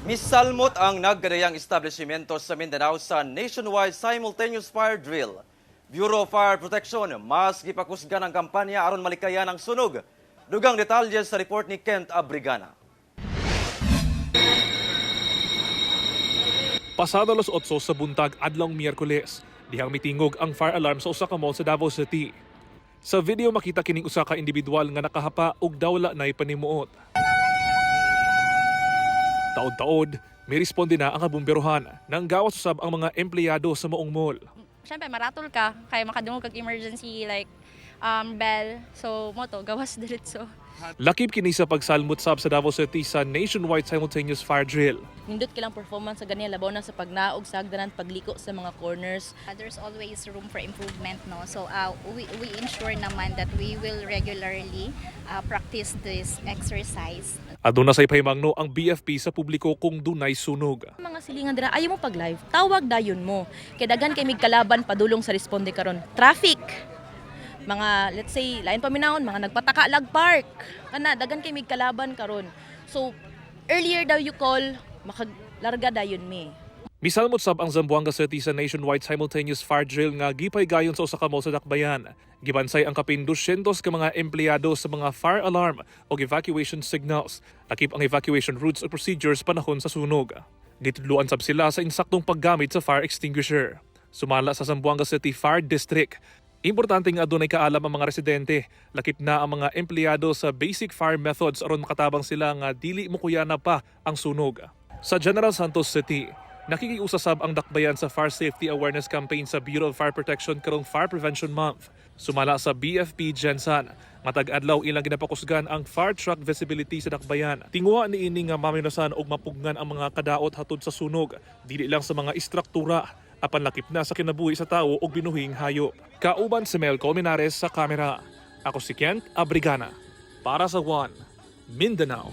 Misalmot ang naggadayang establishmento sa Mindanao sa nationwide simultaneous fire drill. Bureau of Fire Protection mas gipakusgan ang kampanya aron malikayan ang sunog. Dugang detalye sa report ni Kent Abrigana. Pasado alas 8 sa buntag adlong Miyerkules, dihang mitingog ang fire alarm sa usa ka mall sa Davao City. Sa video makita kining usa ka individual nga nakahapa ug dawla nay panimuot. Taod-taod, may responde na ang kabumberohan nang gawas usab ang mga empleyado sa maong mall. Siyempre, maratol ka, kaya makadungog kag emergency like bell. So, moto, gawas diretso. Lakip kini sa pagsalmot sab sa Davao City sa nationwide simultaneous fire drill. Nindot kilang performance sa ganyan labaw na sa pagnaog sa hagdanan pagliko sa mga corners. There's always room for improvement, no? So we ensure naman that we will regularly practice this exercise. Aduna say pahimangno ang BFP sa publiko kung dunay sunog. Mga silingan dira ayaw mo pag live, tawag dayon mo. Kay daghan kay mig kalaban padulong sa responde karon. Traffic. Mga let's say lain paminahon mga nagpataka lag park. Kana daghan kay mig kalaban karon. So earlier daw you call makaglarga dayon mi. Misalmot sab ang Zamboanga City sa nationwide simultaneous fire drill nga gipay gayon sa usa ka mall sa Dakbayan. Gibansay ang kapin 200 ka mga empleyado sa mga fire alarm o evacuation signals. Lakip ang evacuation routes o procedures panahon sa sunog. Gitudluan sab sila sa insaktong paggamit sa fire extinguisher. Sumala sa Zamboanga City Fire District, importante nga adunay kaalam ang mga residente, lakip na ang mga empleyado sa basic fire methods aron makatabang sila nga dili mukuyana pa ang sunog. Sa General Santos City, nakikiusasab ang Dakbayan sa Fire Safety Awareness Campaign sa Bureau of Fire Protection karong Fire Prevention Month. Sumala sa BFP Gensan, matag adlaw ilang ginapakusgan ang fire truck visibility sa Dakbayan. Tingwa ni ini nga maminusan og mapugnan ang mga kadaot hatod sa sunog, dili lang sa mga istruktura, apan lakip na sa kinabuhi sa tawo ug binuhing hayop. Kauban si Mel Colmenares sa kamera. Ako si Kent Abrigana para sa One Mindanao.